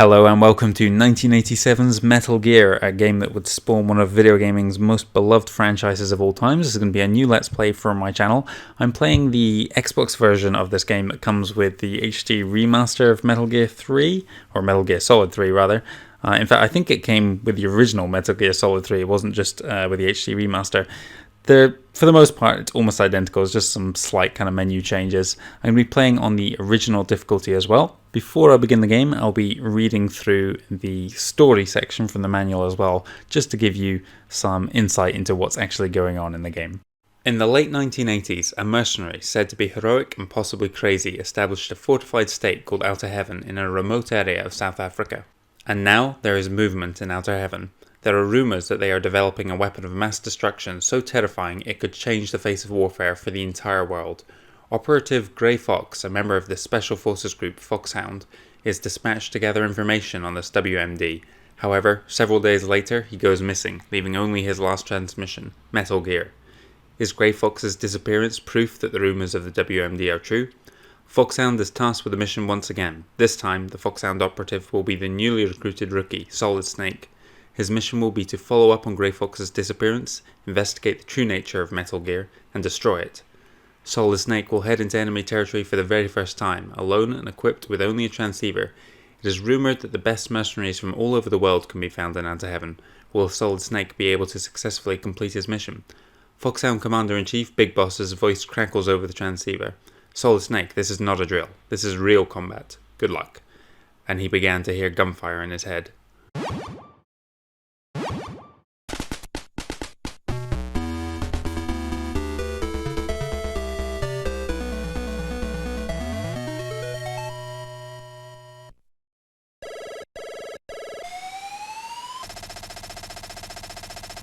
Hello and welcome to 1987's Metal Gear, a game that would spawn one of video gaming's most beloved franchises of all time. This is going to be a new Let's Play for my channel. I'm playing the Xbox version of this game that comes with the HD remaster of Metal Gear 3, or Metal Gear Solid 3 rather. In fact, I think it came with the original Metal Gear Solid 3, it wasn't just with the HD remaster. For the most part, it's almost identical. It's just some slight kind of menu changes. I'm going to be playing on the original difficulty as well. Before I begin the game, I'll be reading through the story section from the manual as well, just to give you some insight into what's actually going on in the game. In the late 1980s, a mercenary said to be heroic and possibly crazy established a fortified state called Outer Heaven in a remote area of South Africa. And now there is movement in Outer Heaven. There are rumours that they are developing a weapon of mass destruction so terrifying it could change the face of warfare for the entire world. Operative Grey Fox, a member of the Special Forces group Foxhound, is dispatched to gather information on this WMD. However, several days later he goes missing, leaving only his last transmission, Metal Gear. Is Grey Fox's disappearance proof that the rumours of the WMD are true? Foxhound is tasked with a mission once again. This time, the Foxhound operative will be the newly recruited rookie, Solid Snake. His mission will be to follow up on Grey Fox's disappearance, investigate the true nature of Metal Gear, and destroy it. Solid Snake will head into enemy territory for the very first time, alone and equipped with only a transceiver. It is rumoured that the best mercenaries from all over the world can be found in Outer Heaven. Will Solid Snake be able to successfully complete his mission? Foxhound Commander-in-Chief Big Boss's voice crackles over the transceiver. Solid Snake, this is not a drill. This is real combat. Good luck. And he began to hear gunfire in his head.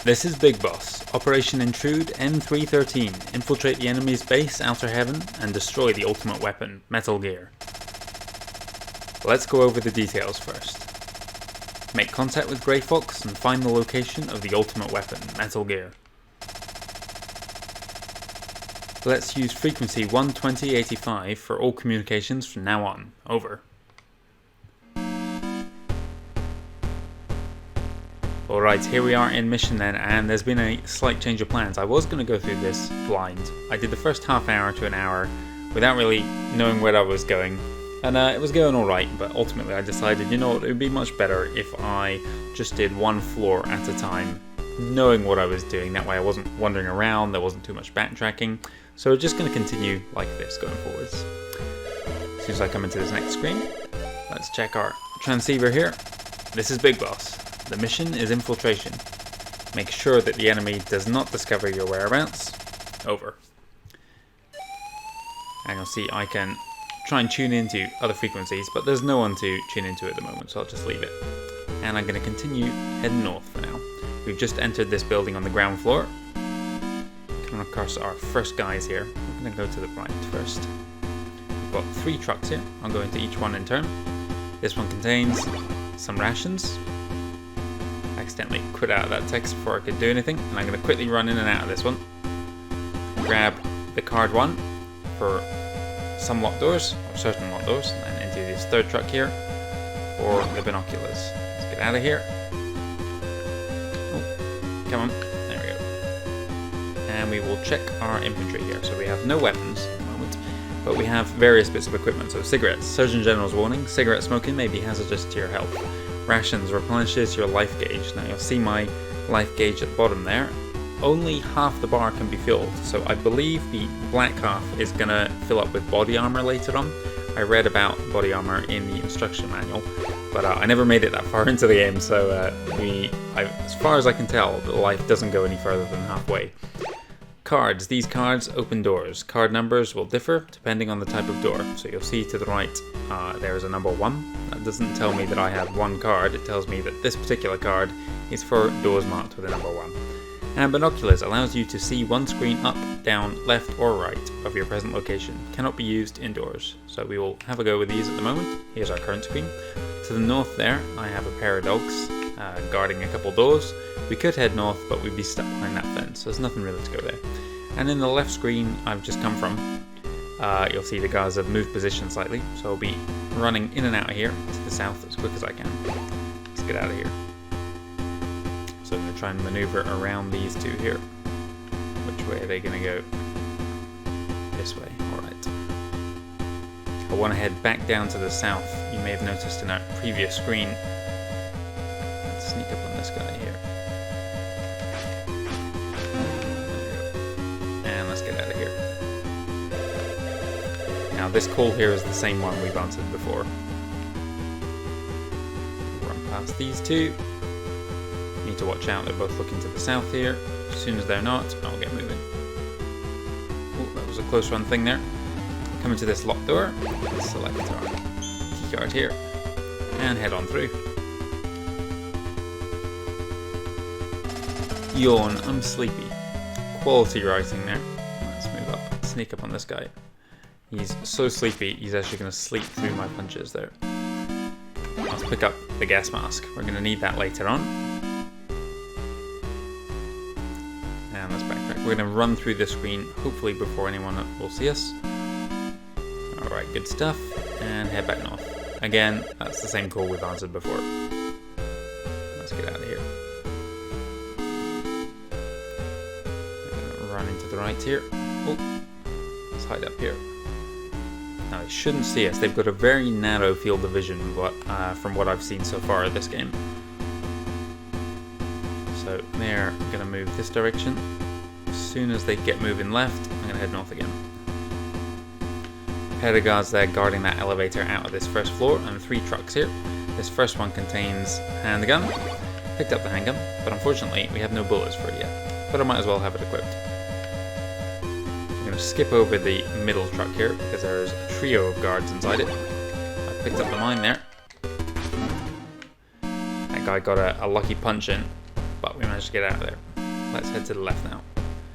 This is Big Boss. Operation Intrude M313. Infiltrate the enemy's base, Outer Heaven, and destroy the ultimate weapon, Metal Gear. Let's go over the details first. Make contact with Grey Fox and find the location of the ultimate weapon, Metal Gear. Let's use frequency 12085 for all communications from now on. Over. Alright, here we are in mission then, and there's been a slight change of plans. I was going to go through this blind. I did the first half hour to an hour without really knowing where I was going, and it was going alright, but ultimately I decided, it would be much better if I just did one floor at a time, knowing what I was doing. That way I wasn't wandering around, there wasn't too much backtracking, so we're just going to continue like this going forwards. As soon as I come into this next screen, let's check our transceiver here. This is Big Boss. The mission is infiltration. Make sure that the enemy does not discover your whereabouts. Over. And you'll see I can try and tune into other frequencies, but there's no one to tune into at the moment, so I'll just leave it. And I'm going to continue heading north for now. We've just entered this building on the ground floor. Coming across our first guys here. I'm going to go to the right first. We've got 3 trucks here. I'll go into each one in turn. This one contains some rations. Accidentally quit out of that text before I could do anything, and I'm going to quickly run in and out of this one. Grab the card one for some locked doors, or certain locked doors, and then into this third truck here for the binoculars. Let's get out of here. Oh, come on, there we go. And we will check our inventory here. So we have no weapons at the moment, but we have various bits of equipment. So cigarettes, Surgeon General's warning, cigarette smoking may be hazardous to your health. Rations replenishes your life gauge. Now you'll see my life gauge at the bottom there. Only half the bar can be filled, so I believe the black half is going to fill up with body armor later on. I read about body armor in the instruction manual, but I never made it that far into the game, so as far as I can tell, the life doesn't go any further than halfway. Cards. These cards open doors. Card numbers will differ depending on the type of door. So you'll see to the right there is a number 1. That doesn't tell me that I have 1 card. It tells me that this particular card is for doors marked with a number 1. And binoculars allows you to see one screen up, down, left or right of your present location. Cannot be used indoors. So we will have a go with these at the moment. Here's our current screen. To the north there I have a pair of dogs guarding a couple doors. We could head north, but we'd be stuck behind that fence, so there's nothing really to go there. And in the left screen I've just come from, you'll see the guards have moved position slightly, so I'll be running in and out of here to the south as quick as I can. Let's get out of here. So I'm going to try and maneuver around these two here. Which way are they going to go? This way, alright. I want to head back down to the south. You may have noticed in our previous screen. Let's sneak up on this guy here. And let's get out of here. Now this call here is the same one we've answered before. Run past these two. Need to watch out, they're both looking to the south here. As soon as they're not, I'll get moving. Oh, that was a close run thing there. Coming to this locked door, let's select our keycard here and head on through. Yawn, I'm sleepy. Quality writing there. Let's move up, sneak up on this guy. He's so sleepy, he's actually going to sleep through my punches there. Let's pick up the gas mask. We're going to need that later on. And let's backtrack. We're going to run through this screen, hopefully before anyone will see us. Alright, good stuff. And head back north. Again, that's the same call we've answered before. Let's get out of here. Run into the right here. Oh, let's hide up here. Now, they shouldn't see us. They've got a very narrow field of vision from what I've seen so far of this game. So they're going to move this direction. As soon as they get moving left, I'm going to head north again. Pair of guards there guarding that elevator out of this first floor, and 3 trucks here. This first one contains handgun. Picked up the handgun, but unfortunately we have no bullets for it yet. But I might as well have it equipped. I'm going to skip over the middle truck here because there's a trio of guards inside it. I picked up the mine there. That guy got a lucky punch in, but we managed to get out of there. Let's head to the left now.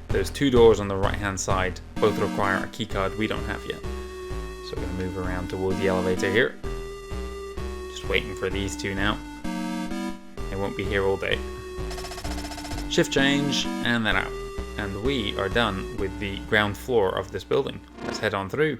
There's 2 doors on the right hand side. Both require a keycard we don't have yet. So we're going to move around towards the elevator here. Just waiting for these 2 now. They won't be here all day. Shift change, and then out. And we are done with the ground floor of this building. Let's head on through.